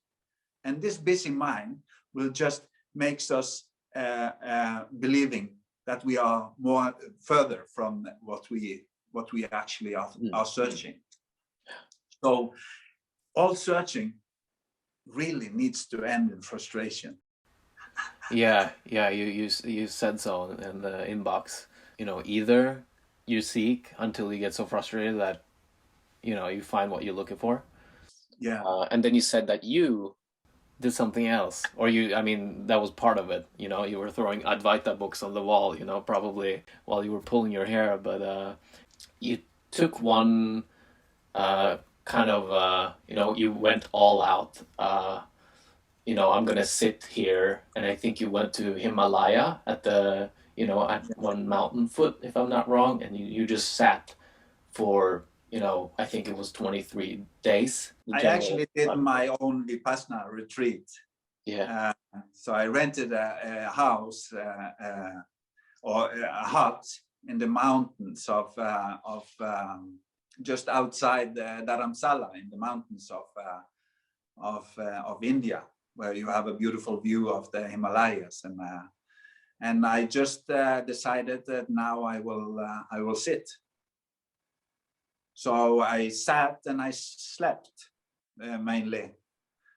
Speaker 2: And this busy mind will just makes us believing that we are more further from what we actually are searching. So all searching really needs to end in frustration.
Speaker 1: Yeah, you said so in the inbox. You know, either you seek until you get so frustrated that, you know, you find what you're looking for.
Speaker 2: Yeah.
Speaker 1: And then you said that you did something else, or I mean, that was part of it. You know, you were throwing Advaita books on the wall, you know, probably while you were pulling your hair, but you took one kind of, you know, you went all out. You know, I'm gonna sit here, and I think you went to Himalaya at the, you know, at one mountain foot, if I'm not wrong, and you just sat for, you know, I think it was 23 days.
Speaker 2: I actually did my own Vipassana retreat.
Speaker 1: Yeah.
Speaker 2: So I rented a house or a hut in the mountains of just outside Dharamsala, in the mountains of India, where you have a beautiful view of the Himalayas. And I just decided that now I will sit. So I sat and I slept mainly.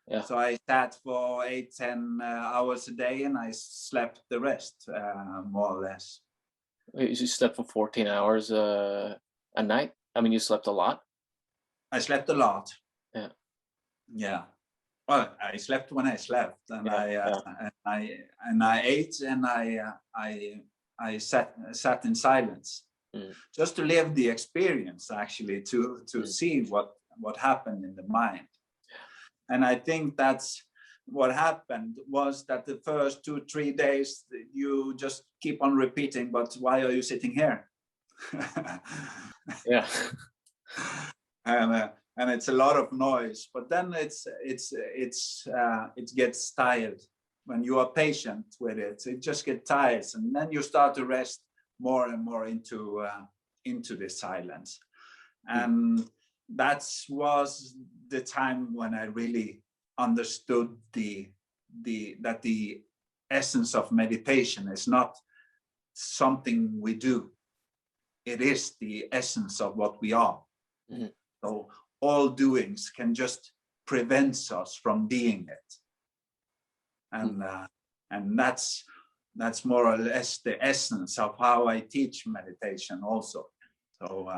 Speaker 1: Yeah.
Speaker 2: So I sat for 8-10 hours a day, and I slept the rest, more or less.
Speaker 1: You slept for 14 hours a night? I mean, you slept a lot?
Speaker 2: I slept a lot.
Speaker 1: Yeah.
Speaker 2: Yeah. Well, I slept when I slept, and I ate, and I sat in silence, just to live the experience, actually, to see what happened in the mind. And I think that's what happened, was that the first 2-3 days you just keep on repeating, but why are you sitting here?
Speaker 1: Yeah.
Speaker 2: And it's a lot of noise, but then it gets tired. When you are patient with it, it just gets tired, and then you start to rest more and more into the silence. And that was the time when I really understood that the essence of meditation is not something we do. It is the essence of what we are. Mm-hmm. So all doings can just prevent us from being it. And that's more or less the essence of how I teach meditation also. So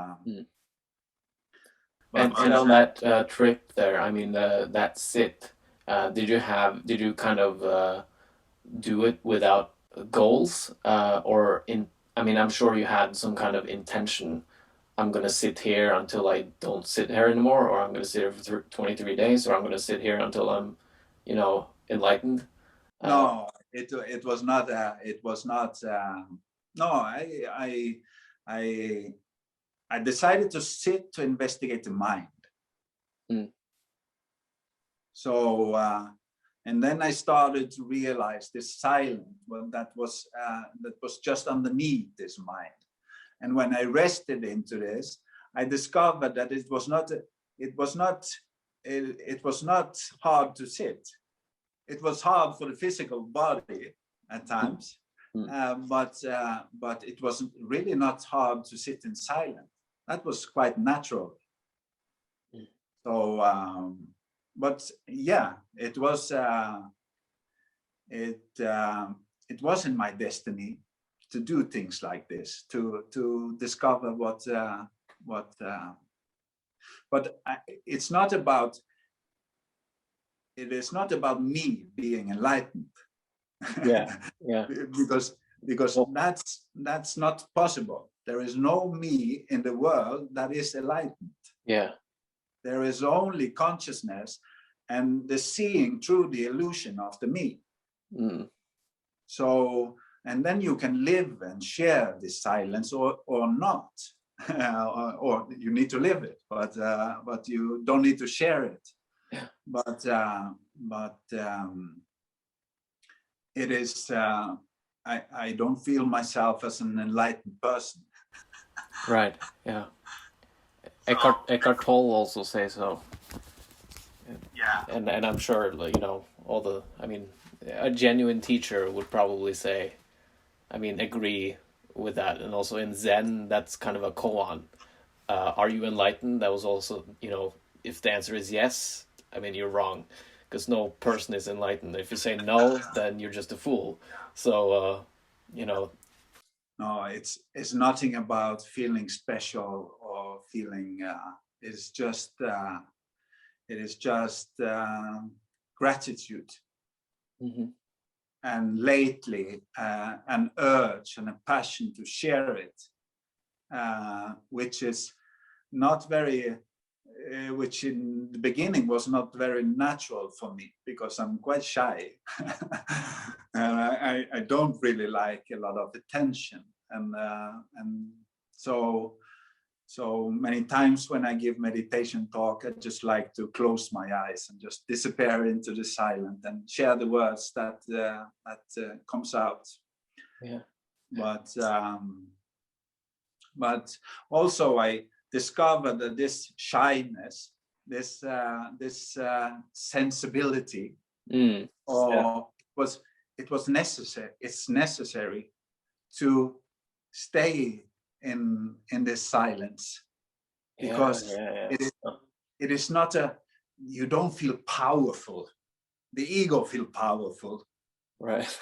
Speaker 1: and on that trip there, I mean, that sit, did you kind of do it without goals, or I mean, I'm sure you had some kind of intention. I'm going to sit here until I don't sit here anymore, or I'm going to sit here for 23 days, or I'm going to sit here until I'm, you know, enlightened.
Speaker 2: No, it was not. No, I decided to sit to investigate the mind. So, and then I started to realize this silence, well, that was just underneath this mind. And when I rested into this, I discovered that it was not hard to sit. It was hard for the physical body at times, but it was really not hard to sit in silence. That was quite natural. So, but yeah, it was in my destiny to do things like this, to discover but it's not about. It is not about me being enlightened.
Speaker 1: Yeah.
Speaker 2: because that's not possible. There is no me in the world that is enlightened.
Speaker 1: Yeah.
Speaker 2: There is only consciousness and the seeing through the illusion of the me. So, and then you can live and share this silence or not. or you need to live it, but you don't need to share it.
Speaker 1: Yeah.
Speaker 2: But it is. I don't feel myself as an enlightened person.
Speaker 1: Right. Yeah. Eckhart Tolle also says so.
Speaker 2: Yeah.
Speaker 1: And I'm sure, like, you know, a genuine teacher would probably say, agree with that. And also in Zen, that's kind of a koan. Are you enlightened? That was also, you know, if the answer is yes, you're wrong, because no person is enlightened. If you say no, then you're just a fool. So, you know.
Speaker 2: No, it's nothing about feeling special or feeling. It's just gratitude.
Speaker 1: Mm-hmm.
Speaker 2: And lately, an urge and a passion to share it, which is not very, which in the beginning was not very natural for me, because I'm quite shy. I don't really like a lot of attention, and so many times when I give meditation talk, I just like to close my eyes and just disappear into the silence and share the words that comes out.
Speaker 1: Yeah.
Speaker 2: But also I discovered that this shyness, this sensibility, was necessary. It's necessary to stay in this silence, because it is not you don't feel powerful. The ego feels powerful,
Speaker 1: right?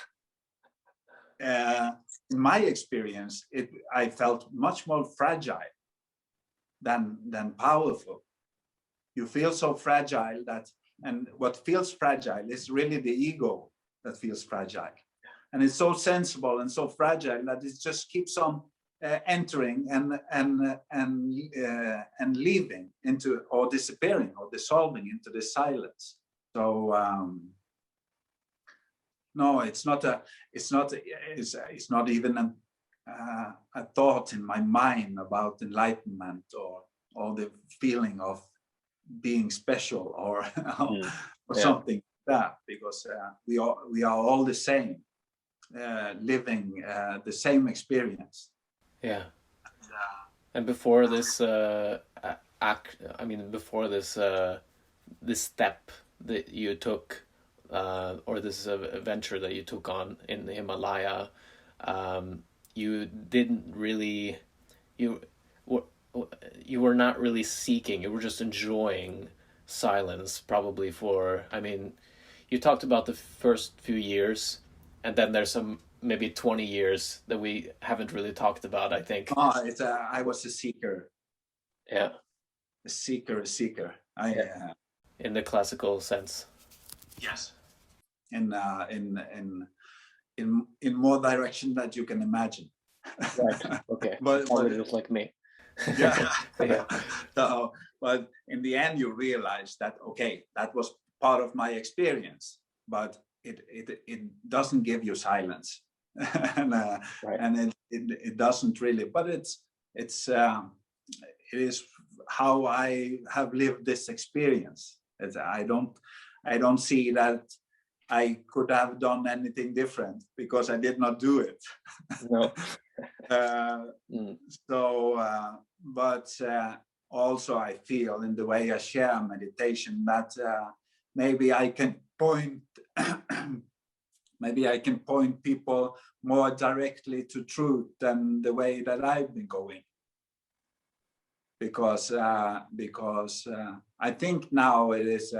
Speaker 2: In my experience, I felt much more fragile than powerful. You feel so fragile and what feels fragile is really the ego that feels fragile, and it's so sensible and so fragile that it just keeps on entering and leaving into, or disappearing or dissolving into the silence. So no, it's not even a thought in my mind about enlightenment or the feeling of being special or something like that, because we are all the same, living the same experience.
Speaker 1: Yeah. And before this before this this step that you took, or this venture that you took on in the Himalaya, you didn't really, you were not really seeking. You were just enjoying silence, probably for, you talked about the first few years, and then there's some maybe 20 years that we haven't really talked about, I think.
Speaker 2: I was a seeker.
Speaker 1: Yeah.
Speaker 2: A seeker.
Speaker 1: In the classical sense.
Speaker 2: Yes. In more direction that you can imagine.
Speaker 1: Right. Okay.
Speaker 2: but
Speaker 1: just like me.
Speaker 2: Yeah.
Speaker 1: Yeah.
Speaker 2: So, but in the end, you realize that, okay, that was part of my experience, but it doesn't give you silence. And it doesn't really, but it is how I have lived this experience. I don't see that I could have done anything different, because I did not do it.
Speaker 1: No.
Speaker 2: So, but also I feel in the way I share meditation that maybe I can point people more directly to truth than the way that I've been going, because I think now it is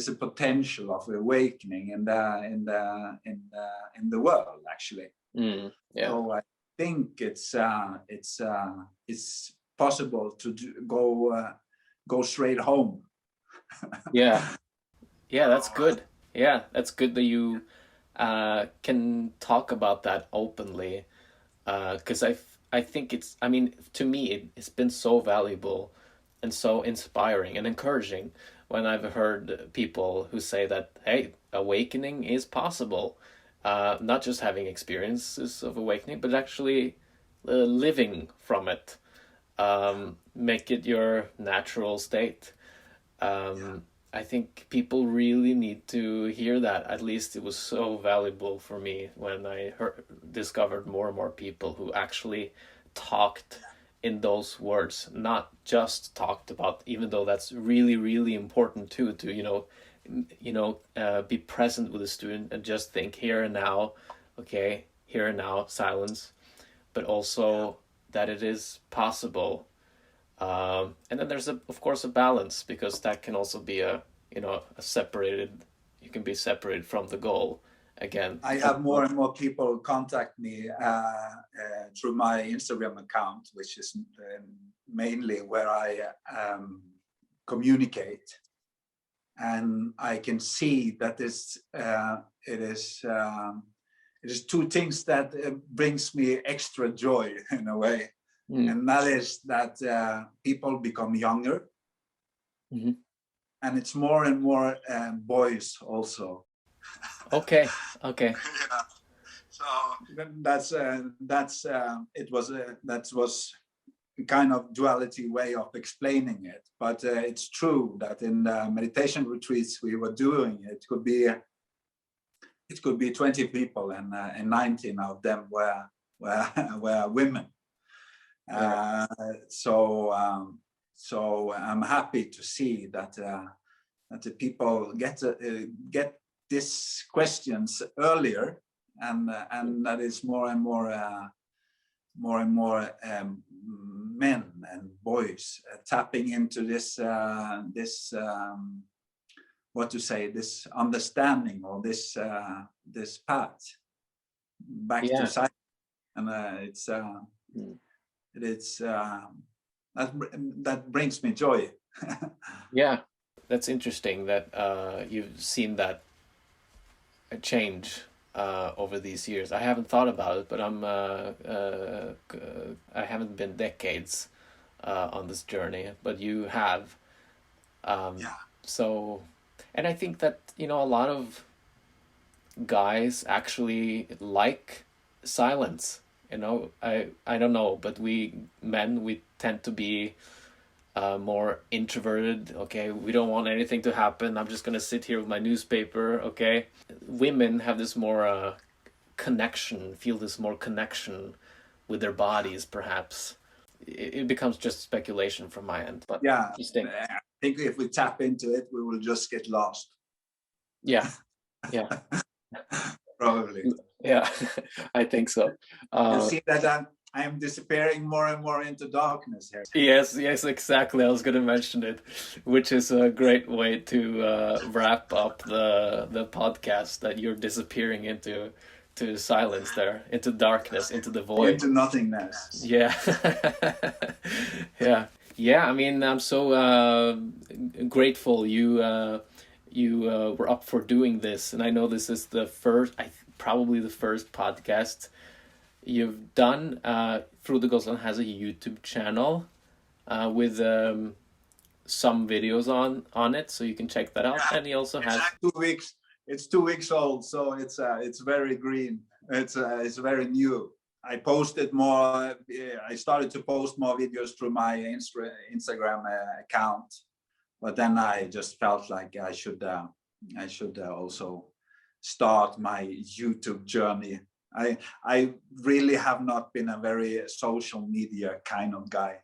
Speaker 2: a potential of awakening in the world, actually.
Speaker 1: Yeah.
Speaker 2: So I think it's possible to go straight home.
Speaker 1: Yeah, that's good. Yeah, that's good that you can talk about that openly, because I think it's, to me it's been so valuable and so inspiring and encouraging when I've heard people who say that, hey, awakening is possible. Not just having experiences of awakening, but actually living from it. Make it your natural state. I think people really need to hear that. At least it was so valuable for me when I discovered more and more people who actually talked in those words, not just talked about, even though that's really, really important too, to, be present with the student and just think here and now, okay, here and now, silence, but also that it is possible. And then there's of course a balance, because that can also be a separated, you can be separated from the goal again.
Speaker 2: I have more and more people contact me through my Instagram account, which is mainly where I communicate, and I can see that it is two things that brings me extra joy in a way. And that is that people become younger, and it's more and more boys also.
Speaker 1: Okay.
Speaker 2: Yeah. So that was kind of duality way of explaining it, but it's true that in the meditation retreats we were doing, it could be 20 people, and 19 of them were women. So I'm happy to see that the people get these questions earlier, and that is more and more men and boys tapping into this this understanding, or this path back to sight, and that brings me joy.
Speaker 1: Yeah, that's interesting that you've seen that change over these years. I haven't thought about it, but I haven't been decades on this journey, but you have. So, and I think that a lot of guys actually like silence. I don't know, but we tend to be more introverted. Okay, we don't want anything to happen. I'm just gonna sit here with my newspaper. Okay, women have this more feel this more connection with their bodies. Perhaps it becomes just speculation from my end, but
Speaker 2: yeah,
Speaker 1: interesting.
Speaker 2: I think if we tap into it, we will just get lost.
Speaker 1: Yeah.
Speaker 2: Probably.
Speaker 1: Yeah, I think so.
Speaker 2: You see that I am disappearing more and more into darkness here.
Speaker 1: Yes, exactly. I was going to mention it, which is a great way to wrap up the podcast, that you're disappearing into silence there, into darkness, into the void.
Speaker 2: Into nothingness.
Speaker 1: Yeah. Yeah. I mean, I'm so grateful you were up for doing this, and I know this is the first, probably the first podcast you've done. Frode Gåsland has a YouTube channel with some videos on it, so you can check that out. Yeah, and he also has
Speaker 2: 2 weeks. It's 2 weeks old, so it's very green. It's very new. I posted more. I started to post more videos through my Instagram account, but then I just felt like I should also start my YouTube journey. I really have not been a very social media kind of guy.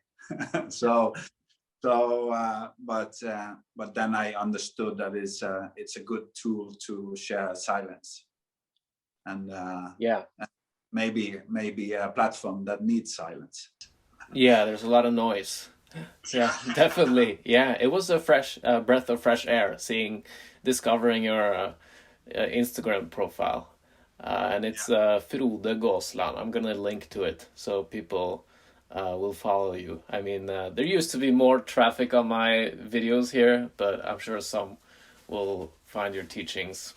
Speaker 2: But then I understood that it's a good tool to share silence, and maybe a platform that needs silence.
Speaker 1: Yeah, there's a lot of noise. Yeah, definitely. Yeah, it was a fresh breath of fresh air discovering your Instagram profile. And it's Frode Gåsland. I'm gonna link to it so people will follow you. I mean, there used to be more traffic on my videos here, but I'm sure some will find your teachings.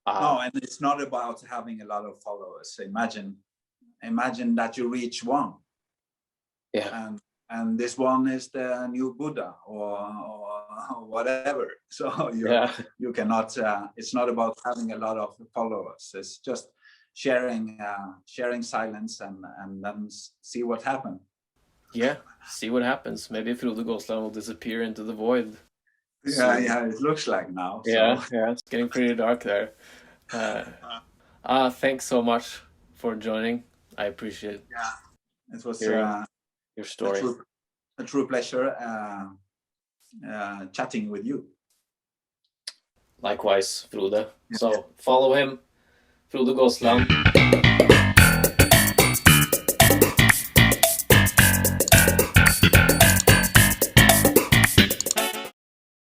Speaker 2: No, and it's not about having a lot of followers. Imagine that you reach one.
Speaker 1: Yeah.
Speaker 2: And this one is the new Buddha or whatever. So you cannot. It's not about having a lot of followers. It's just sharing silence and then see what happens.
Speaker 1: yeah, see what happens. Maybe Frode Gåsland will disappear into the void.
Speaker 2: Yeah,
Speaker 1: soon.
Speaker 2: yeah, it looks like now.
Speaker 1: Yeah,
Speaker 2: So
Speaker 1: yeah, it's getting pretty dark there. Thanks so much for joining. I appreciate
Speaker 2: yeah, it was
Speaker 1: hearing your
Speaker 2: a
Speaker 1: story.
Speaker 2: true pleasure chatting with you.
Speaker 1: Likewise, Frode. So follow him, Frode Gåsland.